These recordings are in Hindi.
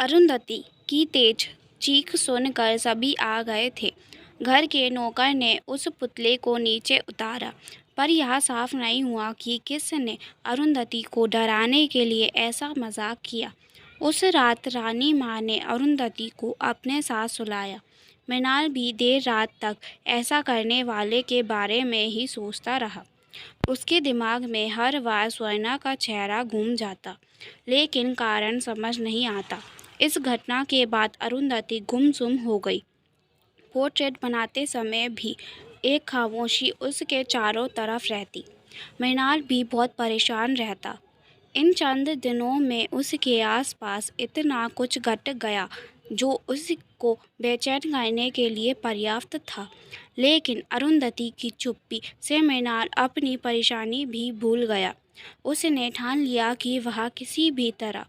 अरुंधति की तेज चीख सुनकर सभी आ गए थे। घर के नौकर ने उस पुतले को नीचे उतारा, पर यह साफ नहीं हुआ कि किसने अरुंधति को डराने के लिए ऐसा मजाक किया। उस रात रानी माँ ने अरुंधति को अपने साथ सुलाया। मृणाल भी देर रात तक ऐसा करने वाले के बारे में ही सोचता रहा। उसके दिमाग में हर बार स्वर्णा का चेहरा घूम जाता, लेकिन कारण समझ नहीं आता। इस घटना के बाद अरुंधति गुमसुम हो गई। पोर्ट्रेट बनाते समय भी एक खामोशी उसके चारों तरफ रहती। मृणाल भी बहुत परेशान रहता। इन चंद दिनों में उसके आसपास इतना कुछ घट गया जो उसको बेचैन करने के लिए पर्याप्त था। लेकिन अरुंधति की चुप्पी से मृणाल अपनी परेशानी भी भूल गया। उसने ठान लिया कि वह किसी भी तरह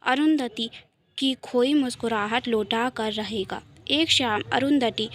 अरुंधति की खोई मुस्कुराहट लौटा कर रहेगा। एक शाम अरुंधति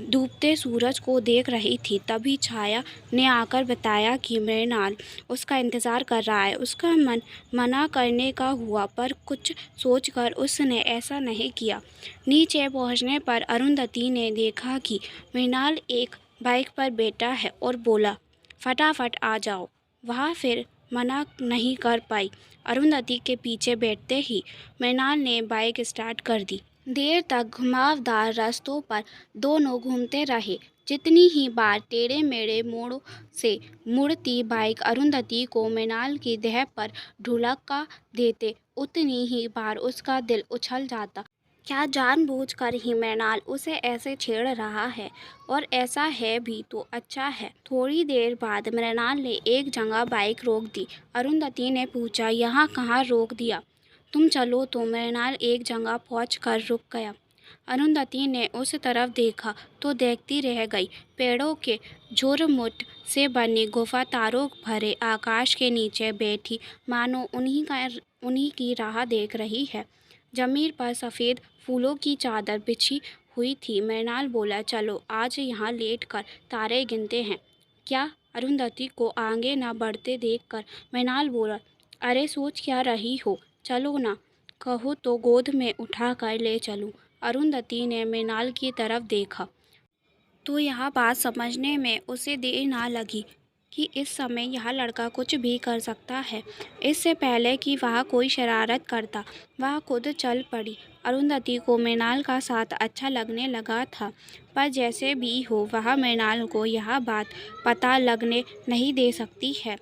डूबते सूरज को देख रही थी, तभी छाया ने आकर बताया कि मृणाल उसका इंतज़ार कर रहा है। उसका मन मना करने का हुआ, पर कुछ सोचकर उसने ऐसा नहीं किया। नीचे पहुंचने पर अरुंधति ने देखा कि मृणाल एक बाइक पर बैठा है और बोला, फटाफट आ जाओ। वह फिर मना नहीं कर पाई। अरुंधति के पीछे बैठते ही मृणाल ने बाइक स्टार्ट कर दी। देर तक घुमावदार रास्तों पर दोनों घूमते रहे। जितनी ही बार टेढ़े मेढ़े मोड़ों से मुड़ती बाइक अरुंधति को मृणाल की देह पर ढुलका देते, उतनी ही बार उसका दिल उछल जाता। क्या जानबूझकर ही मृणाल उसे ऐसे छेड़ रहा है? और ऐसा है भी तो अच्छा है। थोड़ी देर बाद मृणाल ने एक जगह बाइक रोक दी। अरुंधति ने पूछा, यहाँ कहाँ रोक दिया? तुम चलो तो। मृणाल एक जगह पहुंचकर रुक गया। अरुंधति ने उस तरफ देखा तो देखती रह गई। पेड़ों के झुरमुट से बनी गुफा तारों भरे आकाश के नीचे बैठी, मानो उन्हीं की राह देख रही है। जमीन पर सफ़ेद फूलों की चादर बिछी हुई थी। मृणाल बोला, चलो आज यहाँ लेट कर तारे गिनते हैं। क्या? अरुंधति को आगे न बढ़ते देखकर मृणाल बोला, अरे सोच क्या रही हो? चलो ना, कहो तो गोद में उठा कर ले चलूं। अरुंधति ने मृणाल की तरफ देखा तो यह बात समझने में उसे देर ना लगी कि इस समय यह लड़का कुछ भी कर सकता है। इससे पहले कि वह कोई शरारत करता, वह खुद चल पड़ी। अरुंधति को मृणाल का साथ अच्छा लगने लगा था, पर जैसे भी हो वह मृणाल को यह बात पता लगने नहीं दे सकती है।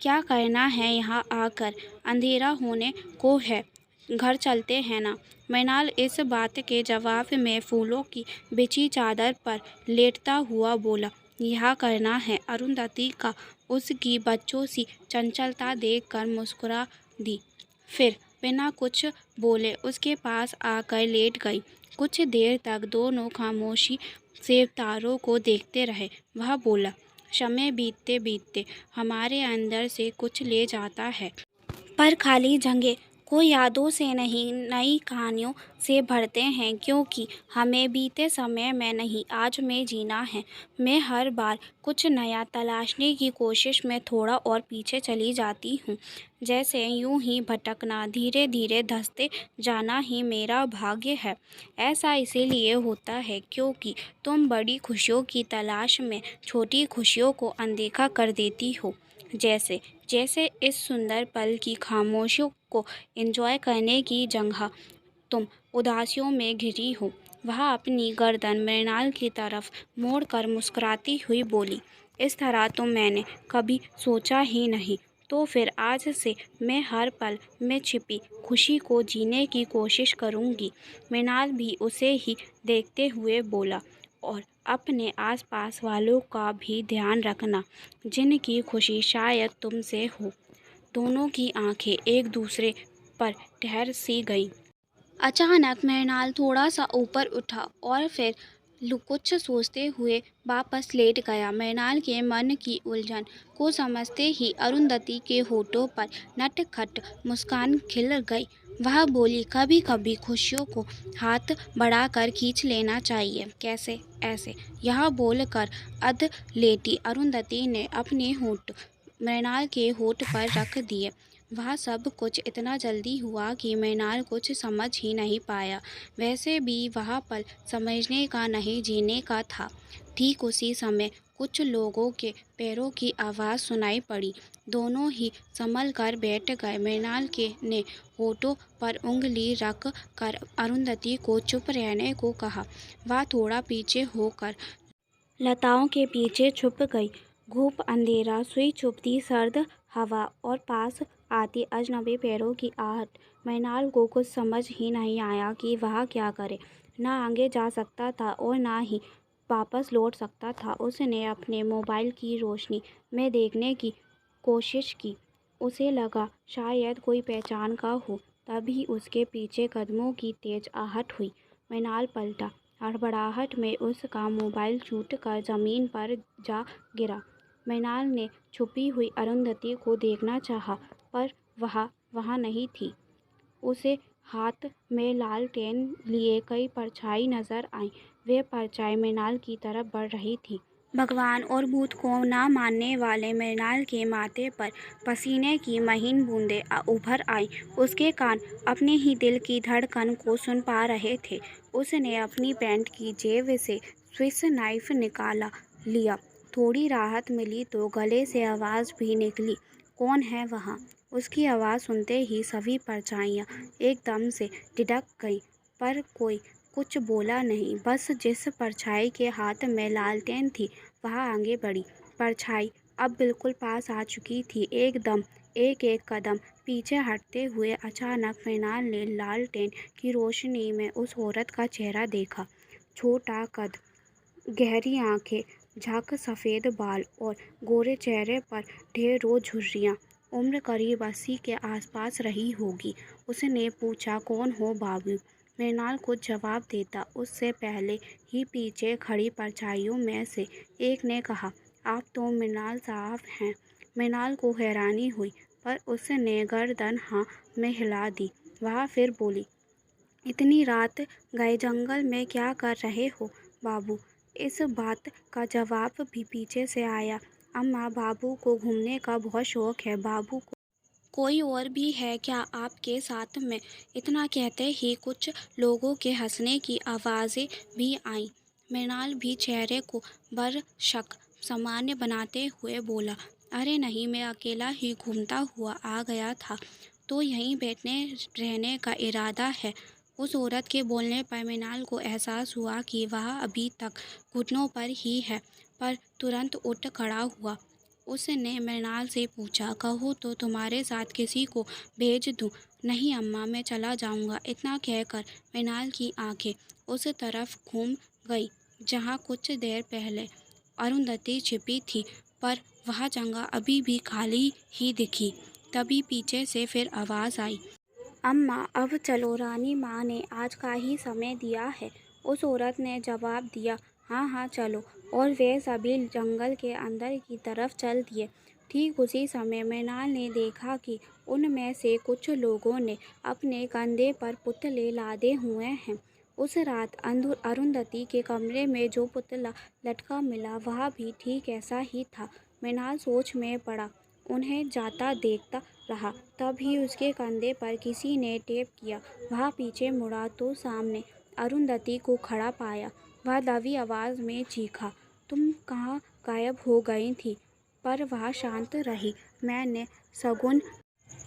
क्या करना है यहाँ आकर? अंधेरा होने को है, घर चलते हैं ना। मृणाल इस बात के जवाब में फूलों की बिछी चादर पर लेटता हुआ बोला, यह करना है। अरुंधति का उसकी बच्चों सी चंचलता देखकर मुस्कुरा दी, फिर बिना कुछ बोले उसके पास आकर लेट गई। कुछ देर तक दोनों खामोशी से तारों को देखते रहे। वह बोला, समय बीतते बीतते हमारे अंदर से कुछ ले जाता है, पर खाली जगह को यादों से नहीं, नई कहानियों से भरते हैं, क्योंकि हमें बीते समय में नहीं, आज में जीना है। मैं हर बार कुछ नया तलाशने की कोशिश में थोड़ा और पीछे चली जाती हूँ, जैसे यूं ही भटकना, धीरे धीरे धंसते जाना ही मेरा भाग्य है। ऐसा इसीलिए होता है क्योंकि तुम बड़ी खुशियों की तलाश में छोटी खुशियों को अनदेखा कर देती हो। जैसे जैसे इस सुंदर पल की खामोशियों को एंजॉय करने की जगह तुम उदासियों में घिरी हो। वह अपनी गर्दन मृणाल की तरफ मोड़कर मुस्कुराती हुई बोली, इस तरह तो मैंने कभी सोचा ही नहीं। तो फिर आज से मैं हर पल में छिपी खुशी को जीने की कोशिश करूंगी। मृणाल भी उसे ही देखते हुए बोला, और अपने आसपास वालों का भी ध्यान रखना, जिनकी खुशी शायद तुमसे हो। दोनों की आंखें एक दूसरे पर ठहर सी गईं। अचानक मृणाल थोड़ा सा ऊपर उठा और फिर कुछ सोचते हुए वापस लेट गया। मृणाल के मन की उलझन को समझते ही अरुंधति के होठों पर नटखट मुस्कान खिल गई। वह बोली, कभी कभी खुशियों को हाथ बढ़ाकर खींच लेना चाहिए। कैसे? ऐसे। यह बोलकर अधलेटी अरुंधति ने अपने होठ मृणाल के होठ पर रख दिए। वह सब कुछ इतना जल्दी हुआ कि मृणाल कुछ समझ ही नहीं पाया। वैसे भी वह पल समझने का नहीं, जीने का था। ठीक उसी समय कुछ लोगों के पैरों की आवाज़ सुनाई पड़ी। दोनों ही संभल कर बैठ गए। मृणाल के ने होठों पर उंगली रख कर अरुंधति को चुप रहने को कहा। वह थोड़ा पीछे होकर लताओं के पीछे छुप गई। घूप, अंधेरा, सुई चुभती सर्द हवा और पास आती अजनबी पैरों की आहट। मृणाल को कुछ समझ ही नहीं आया कि वह क्या करे। ना आगे जा सकता था और ना ही वापस लौट सकता था। उसने अपने मोबाइल की रोशनी में देखने की कोशिश की। उसे लगा शायद कोई पहचान का हो। तभी उसके पीछे कदमों की तेज आहट हुई। मृणाल पलटा। हड़बड़ाहट में उसका मोबाइल छूट कर जमीन पर जा गिरा। मृणाल ने छुपी हुई अरुंधति को देखना चाहा, पर वह वहाँ नहीं थी। उसे हाथ में लालटेन लिए कई परछाई नजर आई। वे परछाई मृणाल की तरफ बढ़ रही थी। भगवान और भूत को ना मानने वाले मृणाल के माथे पर पसीने की महीन बूंदें उभर आईं। उसके कान अपने ही दिल की धड़कन को सुन पा रहे थे। उसने अपनी पैंट की जेब से स्विस नाइफ निकाल लिया। थोड़ी राहत मिली तो गले से आवाज़ भी निकली, कौन है वहाँ? उसकी आवाज़ सुनते ही सभी परछाइयाँ एकदम से ठिठक गईं, पर कोई कुछ बोला नहीं। बस जिस परछाई के हाथ में लालटेन थी वह आगे बढ़ी। परछाई अब बिल्कुल पास आ चुकी थी। एकदम एक-एक कदम पीछे हटते हुए अचानक मृणाल ने लालटेन की रोशनी में उस औरत का चेहरा देखा। छोटा कद, गहरी आंखें, झाक सफ़ेद बाल और गोरे चेहरे पर ढेरों झुर्रियाँ। उम्र करीब 80 के आसपास रही होगी। उसने पूछा, कौन हो बाबू? मृणाल कुछ जवाब देता उससे पहले ही पीछे खड़ी परछाइयों में से एक ने कहा, आप तो मृणाल साहब हैं। मृणाल को हैरानी हुई, पर उसने गर्दन हाँ में हिला दी। वह फिर बोली, इतनी रात गए जंगल में क्या कर रहे हो बाबू? इस बात का जवाब भी पीछे से आया। अम्मा, बाबू को घूमने का बहुत शौक है। बाबू को कोई और भी है क्या आपके साथ में? इतना कहते ही कुछ लोगों के हंसने की आवाज़ें भी आईं। मृणाल भी चेहरे को बरशक सामान्य बनाते हुए बोला, अरे नहीं, मैं अकेला ही घूमता हुआ आ गया था, तो यहीं बैठने रहने का इरादा है। उस औरत के बोलने पर मृणाल को एहसास हुआ कि वह अभी तक घुटनों पर ही है, पर तुरंत उठ खड़ा हुआ। उसने मृणाल से पूछा, कहो तो तुम्हारे साथ किसी को भेज दूं? नहीं अम्मा, मैं चला जाऊंगा। इतना कहकर मृणाल की आंखें उस तरफ घूम गई जहां कुछ देर पहले अरुंधति छिपी थी, पर वह जगह अभी भी खाली ही दिखी। तभी पीछे से फिर आवाज़ आई, अम्मा अब चलो, रानी माँ ने आज का ही समय दिया है। उस औरत ने जवाब दिया, हाँ हाँ चलो, और वे सभी जंगल के अंदर की तरफ चल दिए। ठीक उसी समय मृणाल ने देखा कि उनमें से कुछ लोगों ने अपने कंधे पर पुतले लादे हुए हैं। उस रात अरुंधति के कमरे में जो पुतला लटका मिला वह भी ठीक ऐसा ही था। मृणाल सोच में पड़ा, उन्हें जाता देखता रहा। तभी उसके कंधे पर किसी ने टैप किया। वह पीछे मुड़ा तो सामने अरुंधति को खड़ा पाया। वह दबी आवाज़ में चीखा, तुम कहाँ गायब हो गई थी? पर वह शांत रही। मैंने सगुन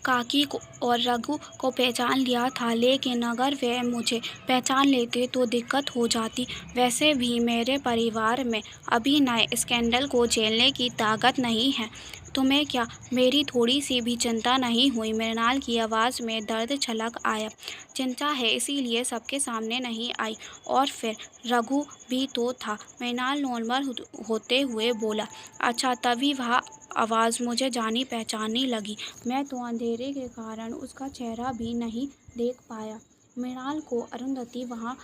काकी को और रघु को पहचान लिया था, लेकिन अगर वे मुझे पहचान लेते तो दिक्कत हो जाती। वैसे भी मेरे परिवार में अभी नए स्कैंडल को झेलने की ताकत नहीं है। तुम्हें क्या मेरी थोड़ी सी भी चिंता नहीं हुई? मृणाल की आवाज़ में दर्द छलक आया। चिंता है, इसीलिए सबके सामने नहीं आई। और फिर रघु भी तो था। मृणाल नॉर्मल होते हुए बोला, अच्छा। तभी वह आवाज़ मुझे जानी पहचानी लगी। मैं तो अंधेरे के कारण उसका चेहरा भी नहीं देख पाया। मृणाल को अरुंधति वहाँ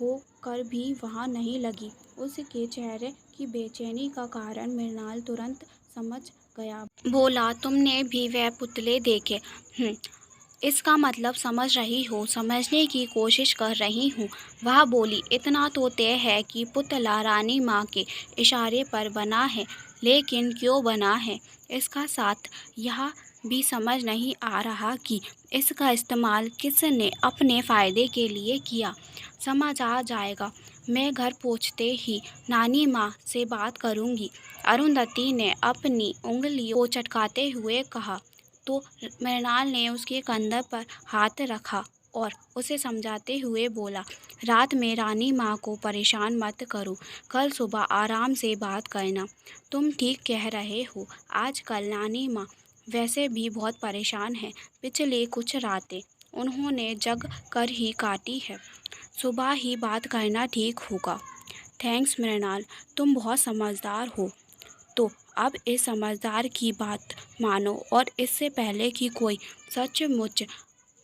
होकर भी वहाँ नहीं लगी। उसके चेहरे की बेचैनी का कारण मृणाल तुरंत समझ गया। बोला, तुमने भी वह पुतले देखे? इसका मतलब समझ रही हो? समझने की कोशिश कर रही हूँ। वह बोली, इतना तो तय है कि पुतला रानी माँ के इशारे पर बना है, लेकिन क्यों बना है, इसका साथ यह भी समझ नहीं आ रहा कि इसका इस्तेमाल किसने अपने फ़ायदे के लिए किया। समझ आ जाएगा। मैं घर पहुँचते ही नानी माँ से बात करूँगी। अरुंधति ने अपनी उंगलियों को चटकाते हुए कहा। तो मृणाल ने उसके कंधे पर हाथ रखा और उसे समझाते हुए बोला, रात में रानी माँ को परेशान मत करो, कल सुबह आराम से बात करना। तुम ठीक कह रहे हो, आजकल नानी माँ वैसे भी बहुत परेशान है। पिछले कुछ रातें उन्होंने जग कर ही काटी है। सुबह ही बात करना ठीक होगा। थैंक्स मृणाल, तुम बहुत समझदार हो। तो अब इस समझदार की बात मानो और इससे पहले कि कोई सचमुच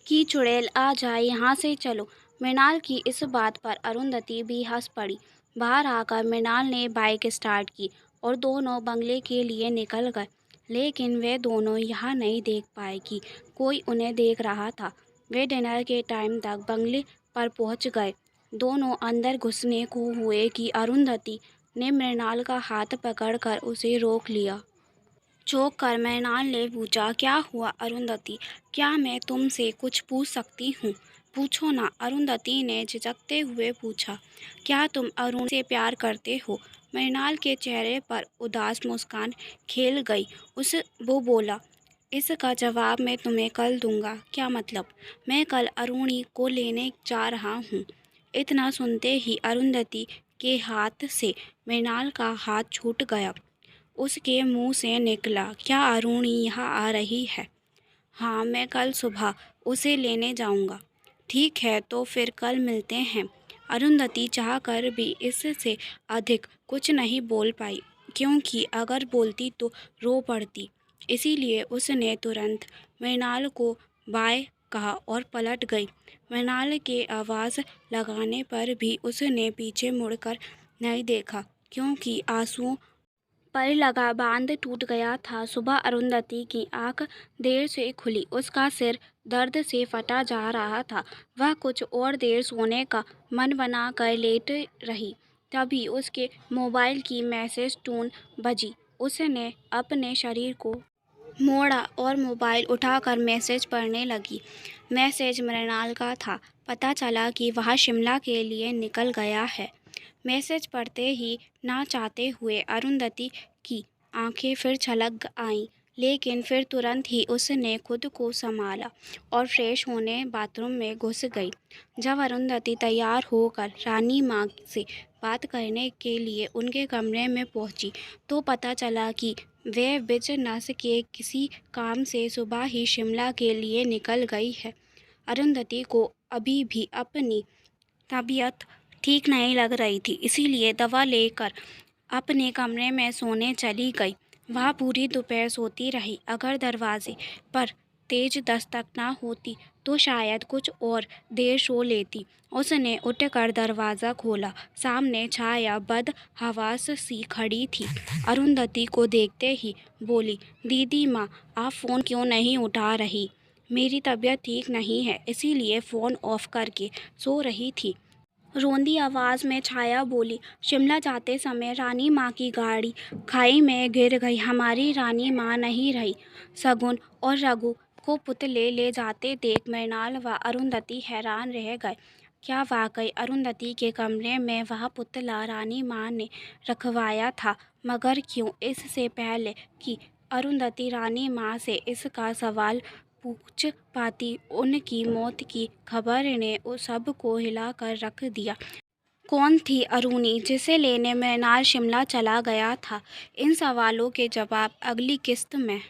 की चुड़ैल आ जाए, यहाँ से चलो। मृणाल की इस बात पर अरुंधति भी हंस पड़ी। बाहर आकर मृणाल ने बाइक स्टार्ट की और दोनों बंगले के लिए निकल गए। लेकिन वे दोनों यह नहीं देख पाए कि कोई उन्हें देख रहा था। वे डिनर के टाइम तक बंगले पर पहुंच गए। दोनों अंदर घुसने को हुए कि अरुंधति ने मृणाल का हाथ पकड़कर उसे रोक लिया। चौंक कर मृणाल ने पूछा, क्या हुआ अरुंधति? क्या मैं तुमसे कुछ पूछ सकती हूँ? पूछो ना, अरुंधति ने झिझकते हुए पूछा। क्या तुम अरुण से प्यार करते हो? मृणाल के चेहरे पर उदास मुस्कान खेल गई। वो बोला, इसका जवाब मैं तुम्हें कल दूंगा। क्या मतलब? मैं कल अरुणी को लेने जा रहा हूँ। इतना सुनते ही अरुंधति के हाथ से मृणाल का हाथ छूट गया। उसके मुंह से निकला, क्या अरुणी यहाँ आ रही है? हाँ, मैं कल सुबह उसे लेने जाऊंगा। ठीक है, तो फिर कल मिलते हैं। अरुंधति चाहकर भी इससे अधिक कुछ नहीं बोल पाई, क्योंकि अगर बोलती तो रो पड़ती। इसीलिए उसने तुरंत मृणाल को बाय कहा और पलट गई। मृणाल के आवाज़ लगाने पर भी उसने पीछे मुड़कर नहीं देखा, क्योंकि आंसुओं पर लगा बांध टूट गया था। सुबह अरुंधति की आंख देर से खुली। उसका सिर दर्द से फटा जा रहा था। वह कुछ और देर सोने का मन बनाकर लेट रही। तभी उसके मोबाइल की मैसेज टोन बजी। उसने अपने शरीर को मोड़ा और मोबाइल उठाकर मैसेज पढ़ने लगी। मैसेज मृणाल का था। पता चला कि वह शिमला के लिए निकल गया है। मैसेज पढ़ते ही ना चाहते हुए अरुंधति की आंखें फिर छलक आईं, लेकिन फिर तुरंत ही उसने खुद को संभाला और फ्रेश होने बाथरूम में घुस गई। जब अरुंधति तैयार होकर रानी माँ से बात करने के लिए उनके कमरे में पहुंची, तो पता चला कि वे बिजनेस के किसी काम से सुबह ही शिमला के लिए निकल गई है। अरुंधति को अभी भी अपनी तबीयत ठीक नहीं लग रही थी, इसीलिए दवा लेकर अपने कमरे में सोने चली गई। वह पूरी दोपहर सोती रही। अगर दरवाजे पर तेज दस्तक न होती तो शायद कुछ और देर सो लेती। उसने उठकर दरवाज़ा खोला। सामने छाया बदहवास सी खड़ी थी। अरुंधति को देखते ही बोली, दीदी माँ, आप फ़ोन क्यों नहीं उठा रही? मेरी तबीयत ठीक नहीं है, इसीलिए फ़ोन ऑफ करके सो रही थी। रोंदी आवाज़ में छाया बोली, शिमला जाते समय रानी माँ की गाड़ी खाई में गिर गई। हमारी रानी माँ नहीं रही। सगुन और रघु को पुतले ले जाते देख मृणाल व अरुंधति हैरान रह गए। क्या वाकई अरुंधति के कमरे में वह पुतला रानी माँ ने रखवाया था? मगर क्यों? इससे पहले कि अरुंधति रानी माँ से इसका सवाल पूछ पाती, उनकी मौत की खबर ने उस सब को हिलाकर रख दिया। कौन थी अरुणी जिसे लेने मृणाल शिमला चला गया था? इन सवालों के जवाब अगली किस्त में।